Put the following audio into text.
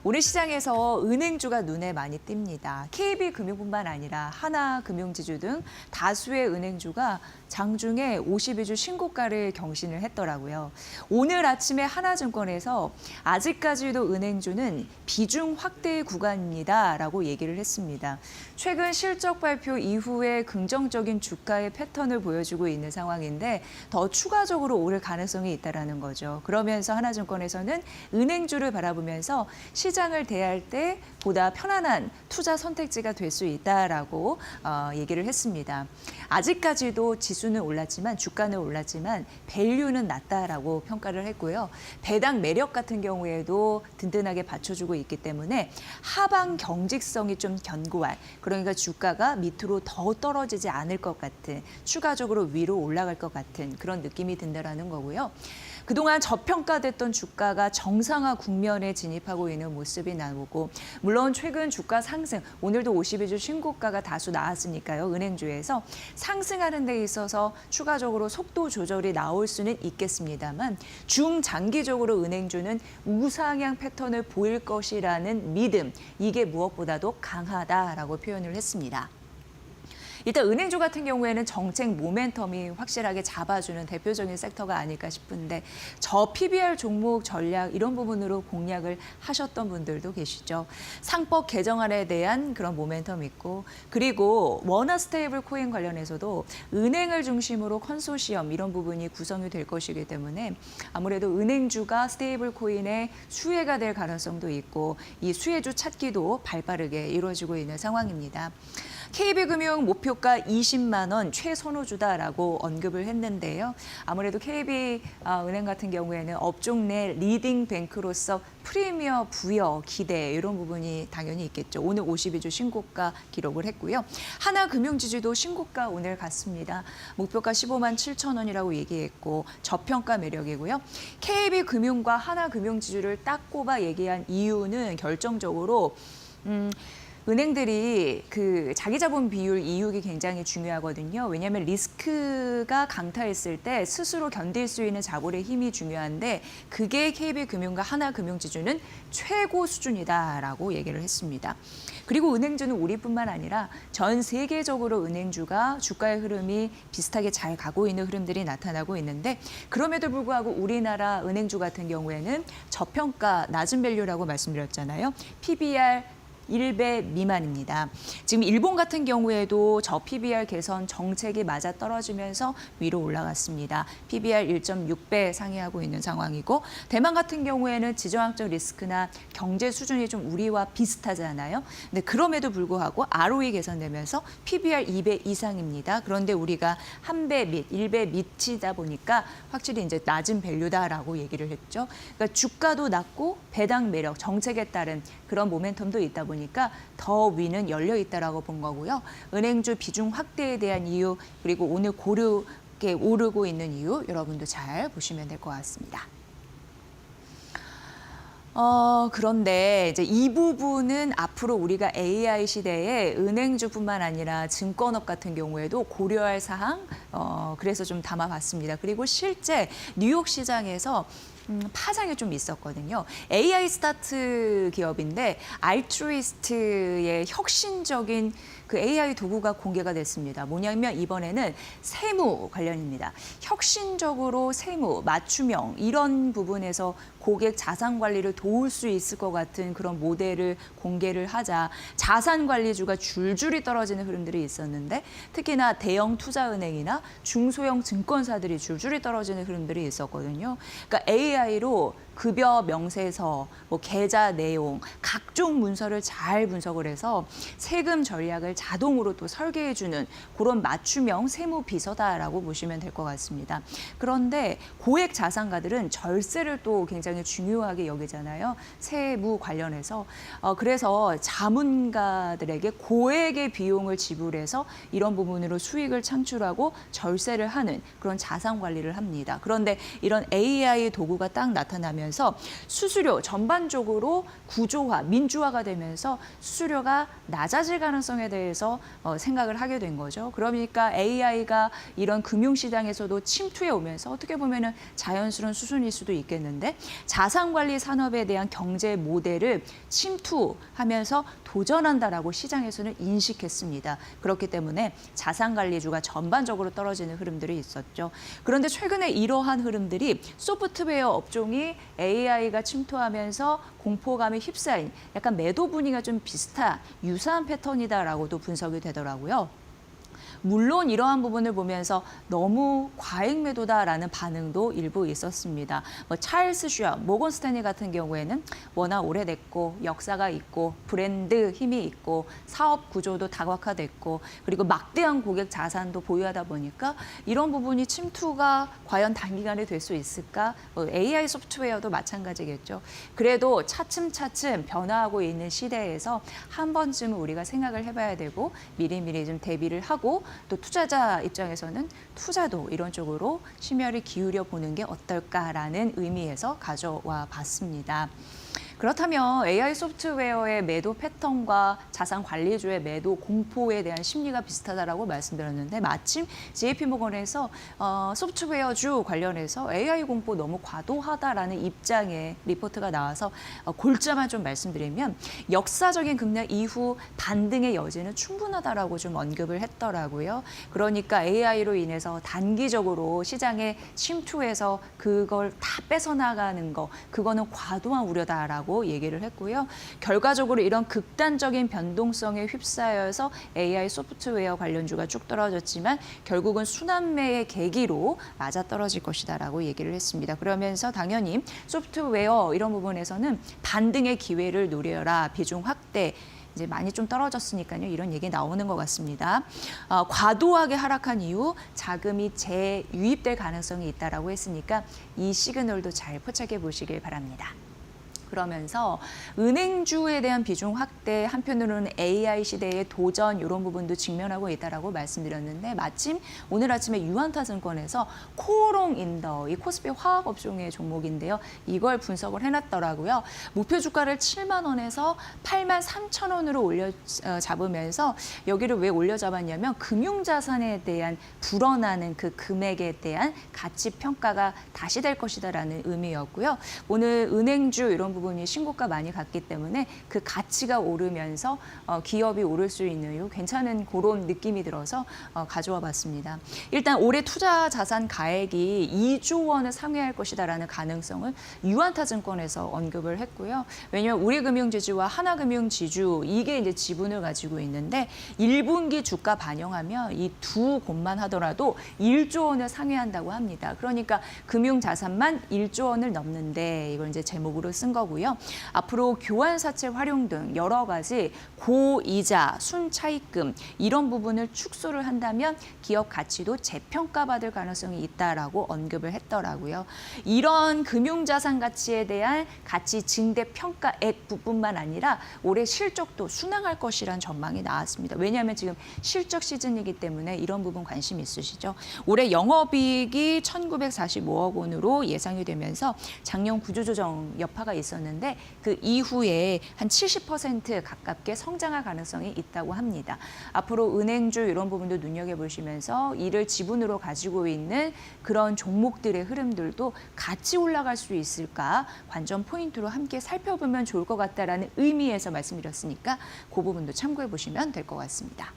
오늘 시장에서 은행주가 눈에 많이 띕니다. KB금융뿐만 아니라 하나금융지주 등 다수의 은행주가 장중에 52주 신고가를 경신을 했더라고요. 오늘 아침에 하나증권에서 아직까지도 은행주는 비중 확대 구간입니다라고 얘기를 했습니다. 최근 실적 발표 이후에 긍정적인 주가의 패턴을 보여주고 있는 상황인데 더 추가적으로 오를 가능성이 있다는 거죠. 그러면서 하나증권에서는 은행주를 바라보면서 시장을 대할 때 보다 편안한 투자 선택지가 될 수 있다라고 얘기를 했습니다. 아직까지도 지수는 올랐지만 주가는 올랐지만 밸류는 낮다라고 평가를 했고요. 배당 매력 같은 경우에도 든든하게 받쳐주고 있기 때문에 하방 경직성이 좀 견고한, 그러니까 주가가 밑으로 더 떨어지지 않을 것 같은, 추가적으로 위로 올라갈 것 같은 그런 느낌이 든다라는 거고요. 그동안 저평가됐던 주가가 정상화 국면에 진입하고 있는 모습이 나오고, 물론 최근 주가 상승, 오늘도 52주 신고가가 다수 나왔으니까요. 은행주에서 상승하는 데 있어서 추가적으로 속도 조절이 나올 수는 있겠습니다만 중장기적으로 은행주는 우상향 패턴을 보일 것이라는 믿음, 이게 무엇보다도 강하다라고 표현을 했습니다. 일단 은행주 같은 경우에는 정책 모멘텀이 확실하게 잡아주는 대표적인 섹터가 아닐까 싶은데 저 PBR 종목 전략 이런 부분으로 공략을 하셨던 분들도 계시죠. 상법 개정안에 대한 그런 모멘텀이 있고, 그리고 원화 스테이블 코인 관련해서도 은행을 중심으로 컨소시엄 이런 부분이 구성이 될 것이기 때문에 아무래도 은행주가 스테이블 코인의 수혜가 될 가능성도 있고 이 수혜주 찾기도 발빠르게 이루어지고 있는 상황입니다. KB금융 목표가 20만 원 최선호주다라고 언급을 했는데요. 아무래도 KB은행 같은 경우에는 업종 내 리딩 뱅크로서 프리미어 부여 기대 이런 부분이 당연히 있겠죠. 오늘 52주 신고가 기록을 했고요. 하나금융지주도 신고가 오늘 갔습니다. 목표가 15만 7천 원이라고 얘기했고 저평가 매력이고요. KB금융과 하나금융지주를 딱 꼽아 얘기한 이유는 결정적으로 은행들이 그 자기 자본 비율 이익이 굉장히 중요하거든요. 왜냐하면 리스크가 강타했을 때 스스로 견딜 수 있는 자본의 힘이 중요한데 그게 KB금융과 하나금융지주는 최고 수준이다라고 얘기를 했습니다. 그리고 은행주는 우리뿐만 아니라 전 세계적으로 은행주가 주가의 흐름이 비슷하게 잘 가고 있는 흐름들이 나타나고 있는데 그럼에도 불구하고 우리나라 은행주 같은 경우에는 저평가 낮은 밸류라고 말씀드렸잖아요. PBR 1배 미만입니다. 지금 일본 같은 경우에도 저 PBR 개선 정책이 맞아떨어지면서 위로 올라갔습니다. PBR 1.6배 상회하고 있는 상황이고 대만 같은 경우에는 지정학적 리스크나 경제 수준이 좀 우리와 비슷하잖아요. 근데 그럼에도 불구하고 ROE 개선되면서 PBR 2배 이상입니다. 그런데 우리가 1배 밑, 1배 밑이다 보니까 확실히 이제 낮은 밸류다라고 얘기를 했죠. 그러니까 주가도 낮고 배당 매력, 정책에 따른 그런 모멘텀도 있다 보니까 더 위는 열려 있다라고 본 거고요. 은행주 비중 확대에 대한 이유, 그리고 오늘 고르게 오르고 있는 이유 여러분도 잘 보시면 될 것 같습니다. 그런데 이제 이 부분은 앞으로 우리가 AI 시대에 은행주뿐만 아니라 증권업 같은 경우에도 고려할 사항, 그래서 좀 담아봤습니다. 그리고 실제 뉴욕 시장에서 파장이 좀 있었거든요. AI 스타트 기업인데 알트루이스트의 혁신적인 그 AI 도구가 공개가 됐습니다. 뭐냐면 이번에는 세무 관련입니다. 혁신적으로 세무, 맞춤형 이런 부분에서 고객 자산 관리를 도울 수 있을 것 같은 그런 모델을 공개를 하자 자산 관리주가 줄줄이 떨어지는 흐름들이 있었는데 특히나 대형 투자은행이나 중소형 증권사들이 줄줄이 떨어지는 흐름들이 있었거든요. 그러니까 AI로 급여 명세서, 뭐 계좌 내용, 각종 문서를 잘 분석을 해서 세금 전략을 자동으로 또 설계해주는 그런 맞춤형 세무 비서다라고 보시면 될 것 같습니다. 그런데 고액 자산가들은 절세를 또 굉장히 중요하게 여기잖아요. 세무 관련해서. 그래서 자문가들에게 고액의 비용을 지불해서 이런 부분으로 수익을 창출하고 절세를 하는 그런 자산 관리를 합니다. 그런데 이런 AI 도구가 딱 나타나면 되면서 수수료 전반적으로 구조화, 민주화가 되면서 수수료가 낮아질 가능성에 대해서 생각을 하게 된 거죠. 그러니까 AI가 이런 금융시장에서도 침투해 오면서 어떻게 보면은 자연스러운 수순일 수도 있겠는데 자산관리 산업에 대한 경제 모델을 침투하면서 도전한다라고 시장에서는 인식했습니다. 그렇기 때문에 자산관리주가 전반적으로 떨어지는 흐름들이 있었죠. 그런데 최근에 이러한 흐름들이 소프트웨어 업종이 AI가 침투하면서 공포감에 휩싸인 약간 매도 분위기가 좀 유사한 패턴이다라고도 분석이 되더라고요. 물론 이러한 부분을 보면서 너무 과잉 매도다라는 반응도 일부 있었습니다. 찰스 슈왑, 모건 스탠리 같은 경우에는 워낙 오래됐고 역사가 있고 브랜드 힘이 있고 사업 구조도 다각화됐고 그리고 막대한 고객 자산도 보유하다 보니까 이런 부분이 침투가 과연 단기간에 될 수 있을까? AI 소프트웨어도 마찬가지겠죠. 그래도 차츰차츰 변화하고 있는 시대에서 한 번쯤은 우리가 생각을 해봐야 되고 미리미리 좀 대비를 하고 또 투자자 입장에서는 투자도 이런 쪽으로 심혈을 기울여 보는 게 어떨까라는 의미에서 가져와 봤습니다. 그렇다면 AI 소프트웨어의 매도 패턴과 자산 관리주의 매도 공포에 대한 심리가 비슷하다라고 말씀드렸는데 마침 JP모건에서 소프트웨어주 관련해서 AI 공포 너무 과도하다라는 입장의 리포트가 나와서 골자만 좀 말씀드리면 역사적인 급락 이후 반등의 여지는 충분하다라고 좀 언급을 했더라고요. 그러니까 AI로 인해서 단기적으로 시장에 침투해서 그걸 다 뺏어나가는 거 그거는 과도한 우려다라고 얘기를 했고요. 결과적으로 이런 극단적인 변동성에 휩싸여서 AI 소프트웨어 관련주가 쭉 떨어졌지만 결국은 순환매의 계기로 맞아떨어질 것이다라고 얘기를 했습니다. 그러면서 당연히 소프트웨어 이런 부분에서는 반등의 기회를 노려라. 비중 확대. 이제 많이 좀 떨어졌으니까요. 이런 얘기 나오는 것 같습니다. 과도하게 하락한 이후 자금이 재유입될 가능성이 있다라고 했으니까 이 시그널도 잘 포착해 보시길 바랍니다. 그러면서 은행주에 대한 비중 확대, 한편으로는 AI 시대의 도전 이런 부분도 직면하고 있다라고 말씀드렸는데 마침 오늘 아침에 유한타증권에서 코오롱 인더, 이 코스피 화학 업종의 종목인데요. 이걸 분석을 해놨더라고요. 목표 주가를 7만 원에서 8만 3천 원으로 올려 잡으면서 여기를 왜 올려 잡았냐면 금융자산에 대한 불어나는 그 금액에 대한 가치 평가가 다시 될 것이다라는 의미였고요. 오늘 은행주 이런 부분이 신고가 많이 갔기 때문에 그 가치가 오르면서 기업이 오를 수 있는 괜찮은 그런 느낌이 들어서 가져와 봤습니다. 일단 올해 투자 자산 가액이 2조 원을 상회할 것이다라는 가능성을 유한타증권에서 언급을 했고요. 왜냐하면 우리금융지주와 하나금융지주 이게 이제 지분을 가지고 있는데 1분기 주가 반영하면 이 두 곳만 하더라도 1조 원을 상회한다고 합니다. 그러니까 금융자산만 1조 원을 넘는데 이걸 이제 제목으로 쓴 거고요. 앞으로 교환사채 활용 등 여러 가지 고이자, 순차입금 이런 부분을 축소를 한다면 기업 가치도 재평가받을 가능성이 있다라고 언급을 했더라고요. 이런 금융자산 가치에 대한 가치 증대 평가액 부분만 아니라 올해 실적도 순항할 것이란 전망이 나왔습니다. 왜냐하면 지금 실적 시즌이기 때문에 이런 부분 관심 있으시죠? 올해 영업이익이 1,945억 원으로 예상이 되면서 작년 구조조정 여파가 있었는데 그 이후에 한 70% 가깝게 성장할 가능성이 있다고 합니다. 앞으로 은행주 이런 부분도 눈여겨보시면서 이를 지분으로 가지고 있는 그런 종목들의 흐름들도 같이 올라갈 수 있을까 관전 포인트로 함께 살펴보면 좋을 것 같다라는 의미에서 말씀드렸으니까 그 부분도 참고해 보시면 될 것 같습니다.